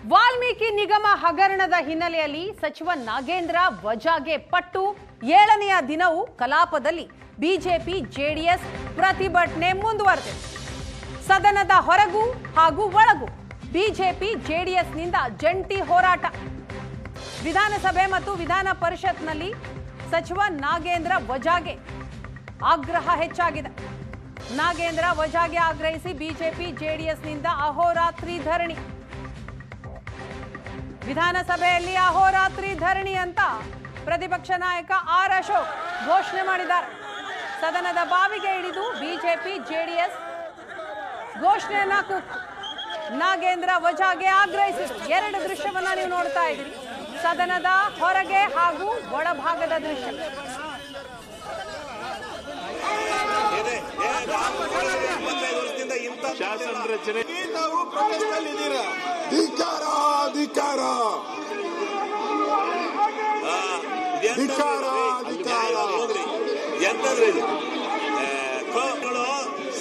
ವಾಲ್ಮೀಕಿ ನಿಗಮ ಹಗರಣದ ಹಿನ್ನೆಲೆಯಲ್ಲಿ ಸಚಿವ ನಾಗೇಂದ್ರ ವಜಾಗೆ ಪಟ್ಟು 7ನೆಯ ದಿನವೂ ಕಲಾಪದಲ್ಲಿ ಬಿಜೆಪಿ ಜೆಡಿಎಸ್ ಪ್ರತಿಭಟನೆ ಮುಂದುವರೆದಿದೆ. ಸದನದ ಹೊರಗೂ ಹಾಗೂ ಒಳಗೂ ಬಿಜೆಪಿ ಜೆಡಿಎಸ್ನಿಂದ ಜಂಟಿ ಹೋರಾಟ. ವಿಧಾನಸಭೆ ಮತ್ತು ವಿಧಾನ ಪರಿಷತ್ನಲ್ಲಿ ಸಚಿವ ನಾಗೇಂದ್ರ ವಜಾಗೆ ಆಗ್ರಹ ಹೆಚ್ಚಾಗಿದೆ. ನಾಗೇಂದ್ರ ವಜಾಗೆ ಆಗ್ರಹಿಸಿ ಬಿಜೆಪಿ ಜೆಡಿಎಸ್ನಿಂದ ಅಹೋರಾತ್ರಿ ಧರಣಿ. ವಿಧಾನಸಭೆಯಲ್ಲಿ ಅಹೋರಾತ್ರಿ ಧರಣಿ ಅಂತ ಪ್ರತಿಪಕ್ಷ ನಾಯಕ ಆರ್ ಅಶೋಕ್ ಘೋಷಣೆ ಮಾಡಿದ್ದಾರೆ. ಸದನದ ಬಾವಿಗೆ ಇಳಿದು ಬಿಜೆಪಿ ಜೆಡಿಎಸ್ ಘೋಷಣೆಯನ್ನ ಕೂಗ್ತು. ನಾಗೇಂದ್ರ ವಜಾಗೆ ಆಗ್ರಹಿಸಿದರು. ಎರಡು ದೃಶ್ಯವನ್ನ ನೀವು ನೋಡ್ತಾ ಇದ್ದೀರಿ, ಸದನದ ಹೊರಗೆ ಹಾಗೂ ಒಳಭಾಗದ ದೃಶ್ಯ.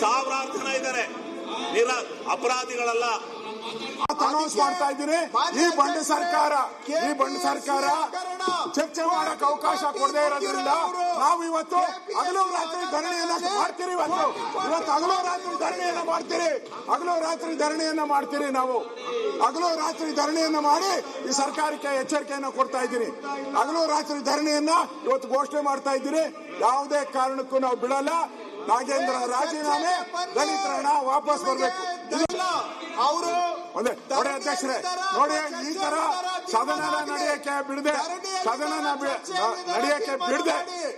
ಸಾವಿರಾರು ಜನ ಇದ್ದಾರೆ, ಅಪರಾಧಿಗಳಲ್ಲ. ಅನೌನ್ಸ್ ಮಾಡ್ತಾ ಇದ್ದೀನಿ, ಈ ಬಂಡ ಸರ್ಕಾರ ಚರ್ಚೆ ಮಾಡಕ್ಕೆ ಅವಕಾಶ ಕೊಡದೇ ಇರೋದ್ರಿಂದ ನಾವು ಇವತ್ತು ಹಗಲು ರಾತ್ರಿ ಧರಣಿಯನ್ನ ಮಾಡ್ತೀರಿ. ಇವತ್ತು ಹಗಲು ರಾತ್ರಿ ಧರಣಿಯನ್ನ ಮಾಡ್ತೀರಿ. ನಾವು ಹಗಲು ರಾತ್ರಿ ಧರಣಿಯನ್ನ ಮಾಡಿ ಈ ಸರ್ಕಾರಕ್ಕೆ ಎಚ್ಚರಿಕೆಯನ್ನ ಕೊಡ್ತಾ ಇದ್ದೀನಿ. ಹಗಲು ರಾತ್ರಿ ಧರಣಿಯನ್ನ ಇವತ್ತು ಘೋಷಣೆ ಮಾಡ್ತಾ ಇದ್ದೀನಿ. ಯಾವುದೇ ಕಾರಣಕ್ಕೂ ನಾವು ಬಿಡಲ್ಲ. ನಾಗೇಂದ್ರ ರಾಜೀನಾಮೆ, ದಲಿತರ ಹಣ ವಾಪಸ್ ಬರಬೇಕು. ಅವರು ಅಧ್ಯಕ್ಷರೇ ನೋಡಿ, ಈ ತರ ಸದನ ನಡೆಯಕ್ಕೆ ಬಿಡದೆ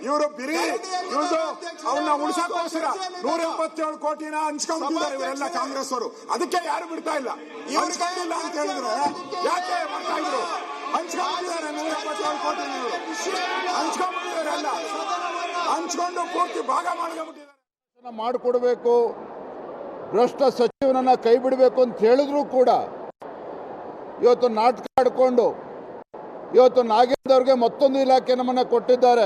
ಇವರು ಅವನ್ನ ಉಳಿಸೋಕೋಸ್ಕರ 177 ಕೋಟಿನ ಹಂಚ್ಕೊಂಡಿದ್ದಾರೆ ಇವರೆಲ್ಲ ಕಾಂಗ್ರೆಸ್ ಅವರು. ಅದಕ್ಕೆ ಯಾರು ಬಿಡ್ತಾ ಇಲ್ಲ. ಹಂಚ್ಕೊಂಡಿಲ್ಲ ಅಂತ ಹೇಳಿದ್ರೆ ಯಾಕೆ ಮಾಡ್ತಾ ಇದ್ರು? ಹಂಚ್ಕೊಂಡಿದ್ದಾರೆ 177 ಕೋಟಿ ಹಂಚ್ಕೊಂಡಿದ್ದಾರೆ. ಹಂಚ್ಕೊಂಡು ಪೂರ್ತಿ ಭಾಗ ಮಾಡಿಕೊಡ್ಬೇಕು. ಭ್ರಷ್ಟ ಸಚಿವನನ್ನ ಕೈ ಬಿಡಬೇಕು ಅಂತ ಹೇಳಿದ್ರು ಕೂಡ ಇವತ್ತು ನಾಟಕ ಆಡಿಕೊಂಡು ಇವತ್ತು ನಾಗೇಂದ್ರ ಅವ್ರಿಗೆ ಮತ್ತೊಂದು ಇಲಾಖೆ ನಮ್ಮನ್ನ ಕೊಟ್ಟಿದ್ದಾರೆ.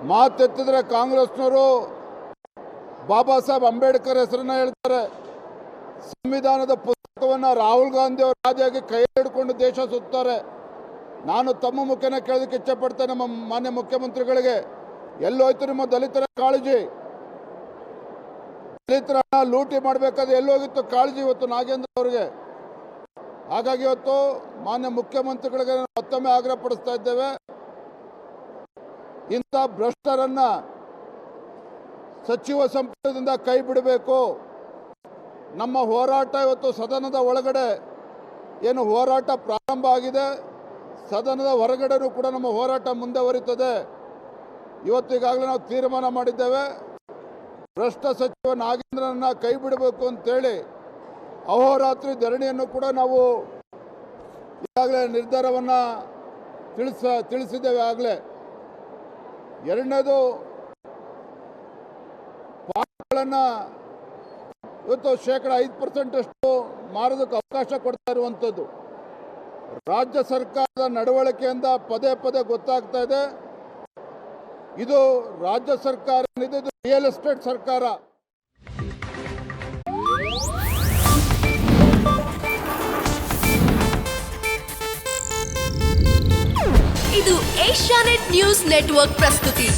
ಮಾತೆತ್ತಿದ್ರೆ ಕಾಂಗ್ರೆಸ್ನವರು ಬಾಬಾ ಸಾಹೇಬ್ ಅಂಬೇಡ್ಕರ್ ಹೆಸರನ್ನ ಹೇಳ್ತಾರೆ. ಸಂವಿಧಾನದ ಪುಸ್ತಕವನ್ನು ರಾಹುಲ್ ಗಾಂಧಿ ಅವರು ರಾಜಾಗಿ ಕೈ ಹಿಡ್ಕೊಂಡು ದೇಶ ಸುತ್ತಾರೆ. ನಾನು ತಮ್ಮ ಮುಖ್ಯನ ಕೇಳೋದಕ್ಕೆ ಇಚ್ಛೆ ಪಡ್ತೇನೆ ನಮ್ಮ ಮಾನ್ಯ ಮುಖ್ಯಮಂತ್ರಿಗಳಿಗೆ, ಎಲ್ಲೋಯ್ತು ನಿಮ್ಮ ದಲಿತರ ಕಾಳಜಿ? ದಲಿತರ ಲೂಟಿ ಮಾಡಬೇಕಾದ್ರೆ ಎಲ್ಲೋಗಿತ್ತು ಕಾಳಜಿ ಇವತ್ತು ನಾಗೇಂದ್ರ ಅವರಿಗೆ? ಹಾಗಾಗಿ ಇವತ್ತು ಮಾನ್ಯ ಮುಖ್ಯಮಂತ್ರಿಗಳಿಗೆ ಮತ್ತೊಮ್ಮೆ ಆಗ್ರಹ ಪಡಿಸ್ತಾ ಇದ್ದೇವೆ, ಇಂಥ ಭ್ರಷ್ಟರನ್ನ ಸಚಿವ ಸಂಪುಟದಿಂದ ಕೈ ಬಿಡಬೇಕು. ನಮ್ಮ ಹೋರಾಟ ಇವತ್ತು ಸದನದ ಒಳಗಡೆ ಏನು ಹೋರಾಟ ಪ್ರಾರಂಭ ಆಗಿದೆ, ಸದನದ ಹೊರಗಡೆನೂ ಕೂಡ ನಮ್ಮ ಹೋರಾಟ ಮುಂದುವರಿತದೆ. ಇವತ್ತು ಈಗಾಗಲೇ ನಾವು ತೀರ್ಮಾನ ಮಾಡಿದ್ದೇವೆ, ಭ್ರಷ್ಟ ಸಚಿವ ನಾಗೇಂದ್ರನನ್ನ ಕೈ ಬಿಡಬೇಕು ಅಂತೇಳಿ ಅಹೋರಾತ್ರಿ ಧರಣಿಯನ್ನು ಕೂಡ ನಾವು ಈಗಾಗಲೇ ನಿರ್ಧಾರವನ್ನು ತಿಳಿಸಿದ್ದೇವೆ. ಆಗಲೇ ಎರಡನೇದು, ಪಾಠಗಳನ್ನು ಇವತ್ತು 5% ಅಷ್ಟು ಮಾರೋದಕ್ಕೆ ಅವಕಾಶ ಕೊಡ್ತಾ ಇರುವಂಥದ್ದು ರಾಜ್ಯ ಸರ್ಕಾರದ ನಡವಳಿಕೆಯಿಂದ ಪದೇ ಪದೇ ಗೊತ್ತಾಗ್ತಾ ಇದೆ. ಇದು ರಾಜ್ಯ ಸರ್ಕಾರ ಏನಿದೆ, ಇದು ರಿಯಲ್ ಎಸ್ಟೇಟ್ ಸರ್ಕಾರ. ಇದು ಏಷ್ಯಾನೆಟ್ ನ್ಯೂಸ್ ನೆಟ್ವರ್ಕ್ ಪ್ರಸ್ತುತಿ.